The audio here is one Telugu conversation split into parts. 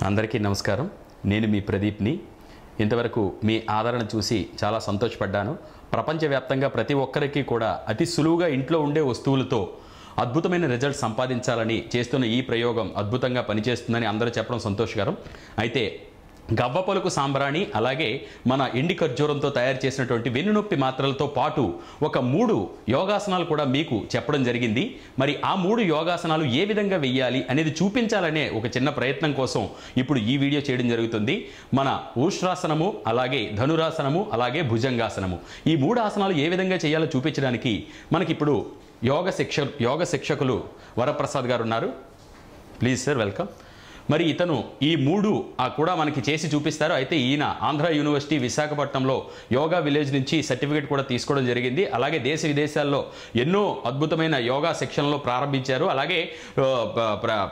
అందరికీ నమస్కారం. నేను మీ ప్రదీప్ని. ఇంతవరకు మీ ఆదరణ చూసి చాలా సంతోషపడ్డాను. ప్రపంచవ్యాప్తంగా ప్రతి ఒక్కరికి కూడా అతి సులువుగా ఇంట్లో ఉండే వస్తువులతో అద్భుతమైన రిజల్ట్ సంపాదించాలని చేస్తున్న ఈ ప్రయోగం అద్భుతంగా పనిచేస్తుందని అందరూ చెప్పడం సంతోషకరం. అయితే గవ్వపలుకు సాంబ్రాణి అలాగే మన ఎండి ఖర్జూరంతో తయారు చేసినటువంటి వెన్నునొప్పి మాత్రలతో పాటు ఒక 3 యోగాసనాలు కూడా మీకు చెప్పడం జరిగింది. మరి ఆ 3 యోగాసనాలు ఏ విధంగా వెయ్యాలి అనేది చూపించాలనే ఒక చిన్న ప్రయత్నం కోసం ఇప్పుడు ఈ వీడియో చేయడం జరుగుతుంది. మన ఊష్ట్రాసనము అలాగే ధనురాసనము అలాగే భుజంగాసనము ఈ 3 ఆసనాలు ఏ విధంగా చేయాలో చూపించడానికి మనకిప్పుడు యోగ శిక్షకులు వరప్రసాద్ గారు ఉన్నారు. Please sir, welcome. మరి ఇతను ఈ 3 కూడా మనకి చేసి చూపిస్తారు. అయితే ఈయన ఆంధ్ర యూనివర్సిటీ విశాఖపట్నంలో యోగా విలేజ్ నుంచి సర్టిఫికేట్ కూడా తీసుకోవడం జరిగింది. అలాగే దేశ విదేశాల్లో ఎన్నో అద్భుతమైన యోగా సెక్షన్లో ప్రారంభించారు. అలాగే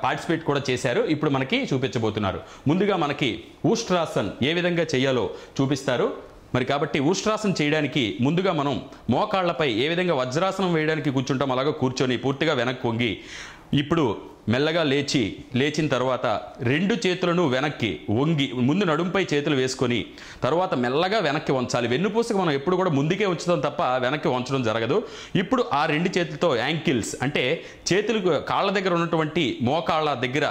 పార్టిసిపేట్ కూడా చేశారు. ఇప్పుడు మనకి చూపించబోతున్నారు. ముందుగా మనకి ఊష్ట్రాసన్ ఏ విధంగా చేయాలో చూపిస్తారు. మరి కాబట్టి ఊష్ట్రాసనం చేయడానికి ముందుగా మనం మోకాళ్లపై ఏ విధంగా వజ్రాసనం వేయడానికి కూర్చుంటాం అలాగే కూర్చొని పూర్తిగా వెనక్కి వంగి ఇప్పుడు మెల్లగా లేచిన తర్వాత 2 చేతులను వెనక్కి వంగి ముందు నడుంపై చేతులు వేసుకొని తర్వాత మెల్లగా వెనక్కి వంచాలి. వెన్నుపూసకు మనం ఎప్పుడు కూడా ముందుకే ఉంచుతాం తప్ప వెనక్కి వంచడం జరగదు. ఇప్పుడు ఆ 2 చేతులతో యాంకిల్స్ అంటే చేతులకు కాళ్ళ దగ్గర ఉన్నటువంటి మోకాళ్ళ దగ్గర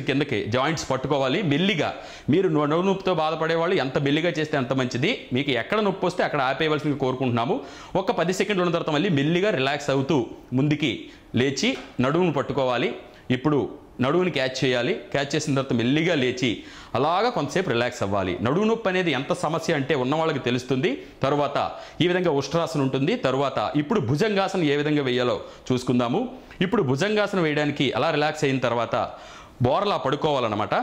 కిందకి జాయింట్స్ పట్టుకోవాలి. మెల్లిగా మీరు నడుము నొప్పితో బాధపడే వాళ్ళు ఎంత మెల్లిగా చేస్తే అంత మంచిది. మీకు ఎక్కడ నొప్పి వస్తే అక్కడ ఆపేయవలసింది కోరుకుంటున్నాము. ఒక 10 సెకండ్లు ఉన్న తర్వాత మళ్ళీ మెల్లిగా రిలాక్స్ అవుతూ ముందుకి లేచి నడుమును పట్టుకోవాలి. ఇప్పుడు నడువుని క్యాచ్ చేయాలి. క్యాచ్ చేసిన తర్వాత మెల్లిగా లేచి అలాగా కొంతసేపు రిలాక్స్ అవ్వాలి. నడుము నొప్పి అనేది ఎంత సమస్య అంటే ఉన్న వాళ్ళకి తెలుస్తుంది. తర్వాత ఈ విధంగా ఉష్ట్రాసనం ఉంటుంది. తర్వాత ఇప్పుడు భుజంగాసనం ఏ విధంగా వేయాలో చూసుకుందాము. ఇప్పుడు భుజంగాసనం వేయడానికి అలా రిలాక్స్ అయిన తర్వాత బోర్లా పడుకోవాలన్నమాట.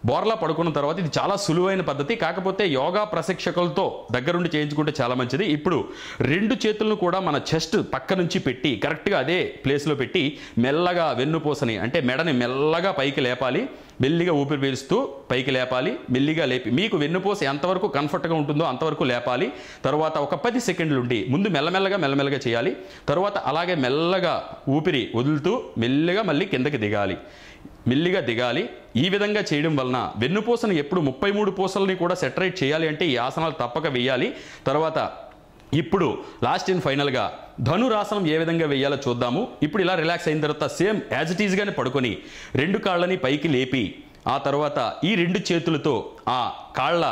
బోర్లా పడుకున్న తర్వాత ఇది చాలా సులువైన పద్ధతి. కాకపోతే యోగా ప్రశిక్షకులతో దగ్గరుండి చేయించుకుంటే చాలా మంచిది. ఇప్పుడు 2 చేతులను కూడా మన చెస్ట్ పక్క నుంచి పెట్టి కరెక్ట్గా అదే ప్లేస్లో పెట్టి మెల్లగా వెన్నుపూసని అంటే మెడని మెల్లగా పైకి లేపాలి. మెల్లిగా ఊపిరి పీలుస్తూ పైకి లేపాలి. మెల్లిగా లేపి మీకు వెన్నుపూస ఎంతవరకు కంఫర్ట్గా ఉంటుందో అంతవరకు లేపాలి. తర్వాత ఒక 10 సెకండ్లు ఉండి ముందు మెల్లమెల్లగా చేయాలి. తర్వాత అలాగే మెల్లగా ఊపిరి వదులుతూ మెల్లిగా మళ్ళీ కిందకి మెల్లిగా దిగాలి. ఈ విధంగా చేయడం వలన వెన్నుపూసను ఎప్పుడు 33 పూసలని కూడా సెటరేట్ చేయాలి అంటే ఈ ఆసనాలు తప్పక వేయాలి. తర్వాత ఇప్పుడు లాస్ట్ అండ్ ఫైనల్గా ధనురాసనం ఏ విధంగా వేయాలో చూద్దాము. ఇప్పుడు ఇలా రిలాక్స్ అయిన తర్వాత సేమ్ యాజ్ ఇట్ ఈజ్గానే పడుకొని 2 కాళ్ళని పైకి లేపి ఆ తర్వాత ఈ 2 చేతులతో ఆ కాళ్ళ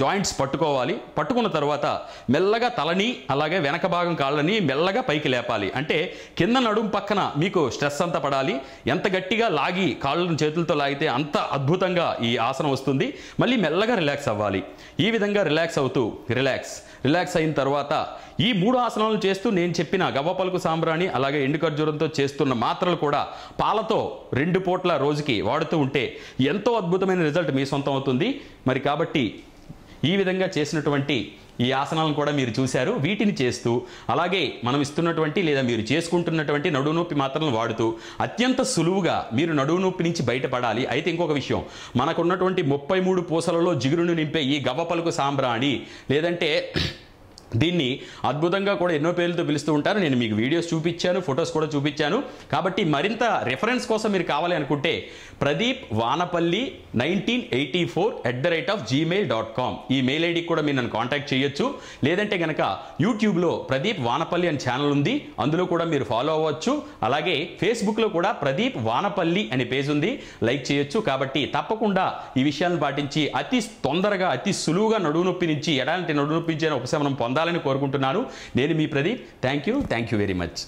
జాయింట్స్ పట్టుకోవాలి. పట్టుకున్న తర్వాత మెల్లగా తలని అలాగే వెనక భాగం కాళ్ళని మెల్లగా పైకి లేపాలి. అంటే కింద నడుము పక్కన మీకు స్ట్రెస్ అంతా పడాలి. ఎంత గట్టిగా లాగి కాళ్ళను చేతులతో లాగితే అంత అద్భుతంగా ఈ ఆసనం వస్తుంది. మళ్ళీ మెల్లగా రిలాక్స్ అవ్వాలి. ఈ విధంగా రిలాక్స్ అవుతూ రిలాక్స్ అయిన తర్వాత ఈ 3 ఆసనాలను చేస్తూ నేను చెప్పిన గవ్వపలుకు సాంబ్రాణి అలాగే ఎండు ఖర్జూరంతో చేస్తున్న మాత్రలు కూడా పాలతో 2 పూట్ల రోజుకి వాడుతూ ఉంటే ఎంతో అద్భుతమైన రిజల్ట్ మీ సొంతం అవుతుంది. మరి కాబట్టి ఈ విధంగా చేసినటువంటి ఈ ఆసనాలను కూడా మీరు చూశారు. వీటిని చేస్తూ అలాగే మనం ఇస్తున్నటువంటి లేదా మీరు చేసుకుంటున్నటువంటి నడుము నొప్పి మాత్రలను వాడుతూ అత్యంత సులువుగా మీరు నడుము నొప్పి నుంచి బయటపడాలి. అయితే ఇంకొక విషయం, మనకున్నటువంటి 33 పూసలలో జిగురును నింపే ఈ గవ్వపలుకు సాంబ్రాణి లేదంటే దీన్ని అద్భుతంగా కూడా ఎన్నో పేర్లతో పిలుస్తూ ఉంటారు. నేను మీకు వీడియోస్ చూపించాను, ఫొటోస్ కూడా చూపించాను. కాబట్టి మరింత రెఫరెన్స్ కోసం మీరు కావాలి అనుకుంటే ప్రదీప్ వానపల్లి 1984@gmail.com ఈ మెయిల్ ఐడికి కూడా మీరు నన్ను కాంటాక్ట్ చేయొచ్చు. లేదంటే కనుక యూట్యూబ్లో ప్రదీప్ వానపల్లి అని ఛానల్ ఉంది, అందులో కూడా మీరు ఫాలో అవ్వచ్చు. అలాగే ఫేస్బుక్లో కూడా ప్రదీప్ వానపల్లి అనే పేజ్ ఉంది, లైక్ చేయొచ్చు. కాబట్టి తప్పకుండా ఈ విషయాలను పాటించి అతి తొందరగా అతి సులువుగా నడుము నొప్పి నుంచి ఎలాంటి నడుము నొప్పి నుంచి ఉపశమనం పొందాలని కోరుకుంటున్నాను. నేను మీ Pradeep. Thank you very much.